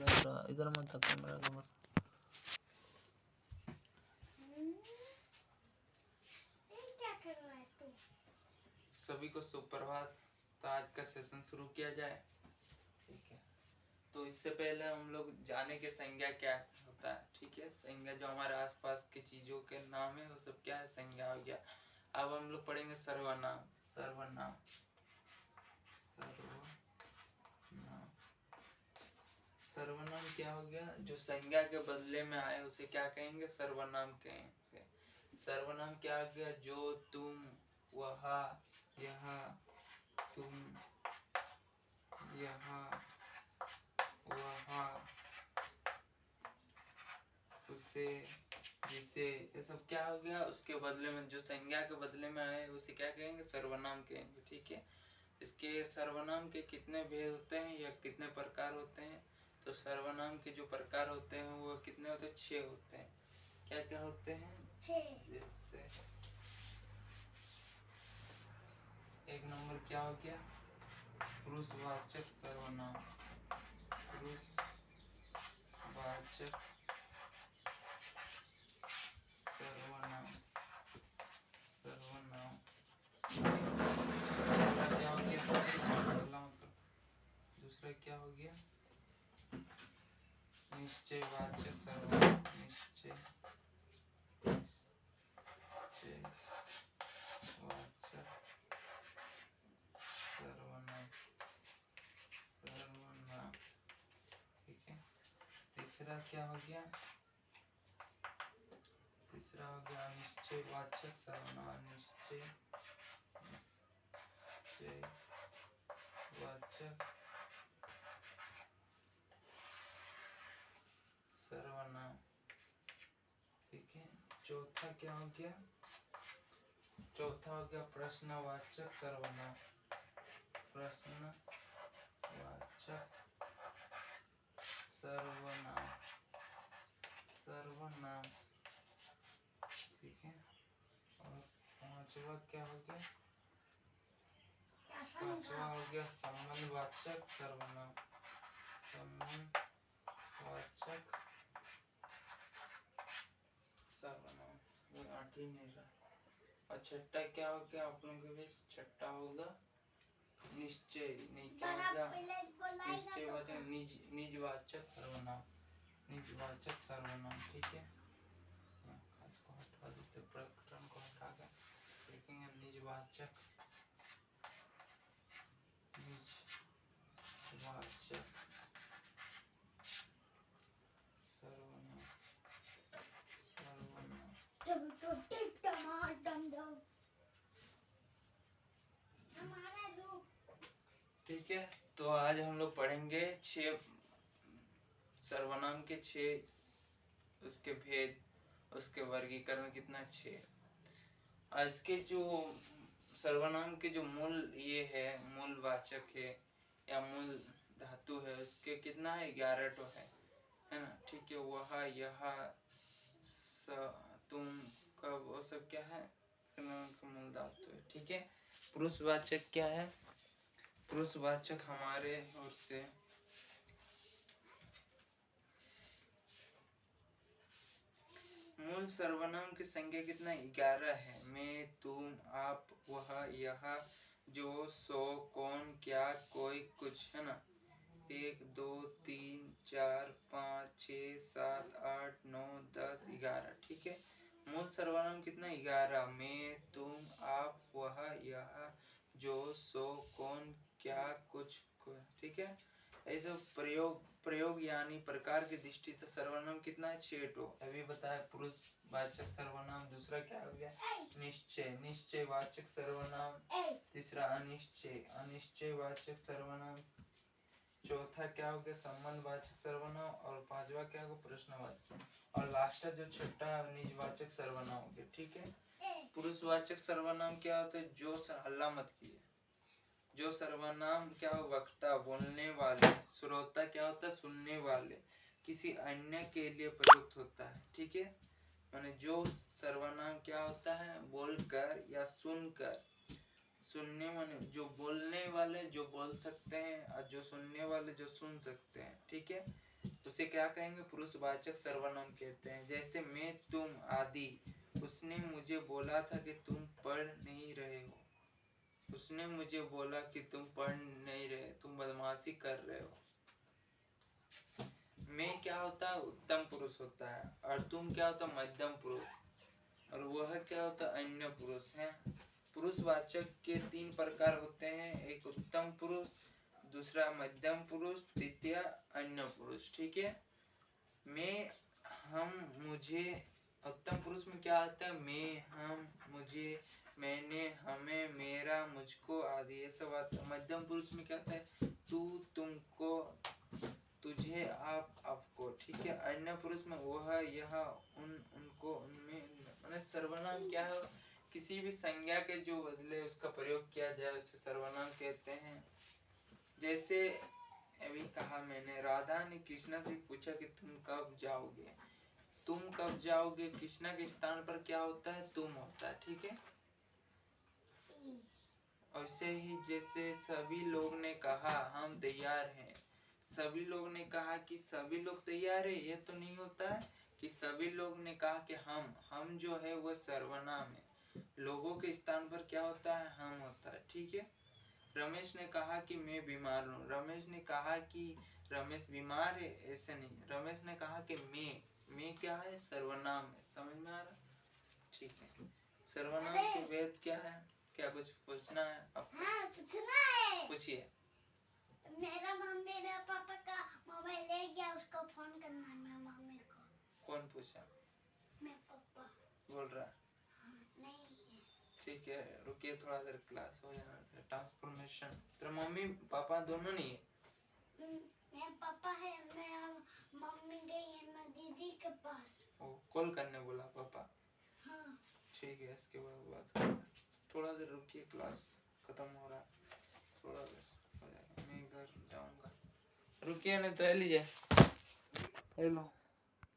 इधर मत कैमरा का बस। क्या कर रहा है तू? सभी को सुप्रभात। तो आज का सेशन शुरू किया जाए। ठीक है, तो इससे पहले हम लोग जाने के संज्ञा क्या होता है। ठीक है, संज्ञा जो हमारे आसपास की चीजों के नाम है वो सब क्या है, संज्ञा हो गया। अब हम लोग पढ़ेंगे सर्वनाम। सर्वनाम सर्वनाम क्या हो गया, जो संज्ञा के बदले में आए उसे क्या कहेंगे, सर्वनाम कहेंगे। सर्वनाम क्या हो गया, जो, तुम, वह, यह, तुम, यह, वह, उसे, जिसे, ये सब क्या हो गया, उसके बदले में जो संज्ञा के बदले में आए उसे क्या कहेंगे, सर्वनाम कहेंगे। ठीक है, इसके सर्वनाम के कितने भेद होते हैं या कितने प्रकार होते हैं। तो सर्वनाम के जो प्रकार होते हैं वो कितने होते हैं, 6 होते हैं। क्या क्या होते हैं, 6। जैसे एक नंबर क्या हो गया, पुरुषवाचक सर्वनाम। पुरुषवाचक सर्वनाम। सर्वनाम दूसरा क्या हो गया, दूसरा क्या हो गया, निश्चयवाचक सर्वनाम। निश्चयवाचक सर्वनाम। सर्वनाम ठीक है। तीसरा क्या हो गया, तीसरा हो गया अनिश्चयवाचक सर्वनाम। निश्चयवाचक सर्वनाम। ठीक है, चौथा क्या हो गया, चौथा हो गया प्रश्नवाचक सर्वनाम। प्रश्नवाचक सर्वनाम। सर्वनाम ठीक है। और पांचवा क्या हो गया, पांचवा हो गया संबंधवाचक सर्वनाम। संबंधवाचक सर्वनाम, वो आठ ही नहीं रहा। और छठा क्या हो गया, आप लोगों के बीच छठा होगा निश्चय, नहीं क्या होगा, निश्चयवाचक निजवाचक सर्वनाम। निजवाचक सर्वनाम ठीक है, इसको हटा देते, प्रकरण को हटा कर देखेंगे निजवाचक। निजवाचक सर्वनाम। ठीक है, तो आज हम लोग पढ़ेंगे 6 सर्वनाम के 6 उसके भेद, उसके वर्गीकरण कितना 6। आज के जो सर्वनाम के जो मूल ये है, मूल वाचक है या मूल धातु है, उसके कितना है, 11 तो है ना। ठीक है, वह, यह, तुम, कब, वो सब क्या है, मूल धातु है। ठीक है, पुरुषवाचक क्या है, पुरुषवाचक हमारे ओर से मूल सर्वनाम की संख्या कितना, 11 है। मैं, तुम, आप, वह, यह, जो, सो, कौन, क्या, कोई, कुछ, है ना। 1 2 3 4 5 6 7 8 9 10 11। ठीक है, मूल सर्वनाम कितना, 11। मैं, तुम, आप, वह, यह, जो, सो, कौन, क्या, कुछ। ठीक है, ऐसे प्रयोग यानी प्रकार की दृष्टि से सर्वनाम कितना है, 6 तो अभी बताया। पुरुषवाचक सर्वनाम, दूसरा क्या हो गया, निश्चय, निश्चयवाचक सर्वनाम। तीसरा अनिश्चय, अनिश्चयवाचक सर्वनाम। चौथा क्या हो गया, संबंधवाचक सर्वनाम। और पांचवा क्या होगा, प्रश्नवाचक। और लास्ट जो छठा निजवाचक सर्वनाम हो गया। ठीक है, पुरुषवाचक सर्वनाम क्या होता है, जो, हल्ला मत कीजिए, जो सर्वनाम क्या हो, वक्ता, बोलने वाले, श्रोता क्या होता है, सुनने वाले, किसी अन्य के लिए प्रयुक्त होता है। ठीक है, माने जो सर्वनाम क्या होता है, बोलकर या सुनकर, सुनने माने जो बोलने वाले जो बोल सकते हैं और जो सुनने वाले जो सुन सकते हैं। ठीक है, उसे क्या कहेंगे? पुरुषवाचक सर्वनाम कहते हैं। जैसे मैं, तुम आदि। उसने मुझे बोला था कि तुम पढ़ नहीं रहे हो। उसने मुझे बोला कि तुम पढ़ नहीं रहे, तुम बदमाशी कर रहे हो। मैं क्या होता है? उत्तम पुरुष होता है। और तुम क्या होता है? मध्यम पुरुष। और वह क्या होता है? अन्य पुरुष है। पुरुषवाचक के 3 प्रकार होते हैं, एक उत्तम पुरुष, दूसरा मध्यम पुरुष, तृतीय अन्य पुरुष। ठीक है। मैं, हम, मुझे। उत्तम पुरुष में क्या आता है? मैं, हम, मुझे, मैंने, हमें, मेरा, मुझको आदि ये सब आता है। मध्यम पुरुष में क्या आता है? तू, तुमको, तुझे, आप, आपको। ठीक है। अन्य पुरुष में वह, यह, उन, उनको, उनमें। मैंने सर्वनाम क्या है? किसी भी संज्ञा के जो बदले उसका प्रयोग किया जाए उसे सर्वनाम कहते हैं। जैसे अभी कहा मैंने, राधा ने कृष्णा से पूछा कि तुम कब जाओगे। तुम कब जाओगे कृष्णा के स्थान पर क्या होता है? तुम होता है। ठीक है। ऐसे ही जैसे सभी लोग ने कहा हम तैयार हैं। सभी लोग ने कहा कि सभी लोग तैयार है, ये तो नहीं होता है कि सभी लोग ने कहा कि हम जो है वो सर्वनाम है। लोगों के स्थान पर क्या होता है? हम होता है। ठीक है। रमेश ने कहा कि मैं बीमार हूँ। रमेश ने कहा कि रमेश बीमार है, ऐसे नहीं। रमेश ने कहा कि मैं क्या है? सर्वनाम है। समझ में आ रहा? ठीक है। सर्वनाम के वेद क्या है? क्या कुछ पूछना है आपको? हाँ, पूछना है। पूछिए। मेरा पापा का मोबाइल ले गया, उसको फोन करना है मेरी मम्मी को। कौन पूछा? मेरा पापा बोल रहा है। नहीं है। ठीक है, रुकिए थोड़ा देर, क्लास हो जाए। ट्रांसफॉर्मेशन। तेरा मम्मी पापा दोनों नहीं है? मेरा पापा है, मेरा मम्मी गई है मैं दीदी के पास। ओ, कॉल करने बोला पापा? हाँ। ठीक है, इसके बाद बात करते हैं। थोड़ा देर रुकिए, क्लास खत्म हो रहा है। थोड़ा देर हो जाएगा, मैं घर जाऊंगा। रुकिए नहीं तो लीजिए। हेलो।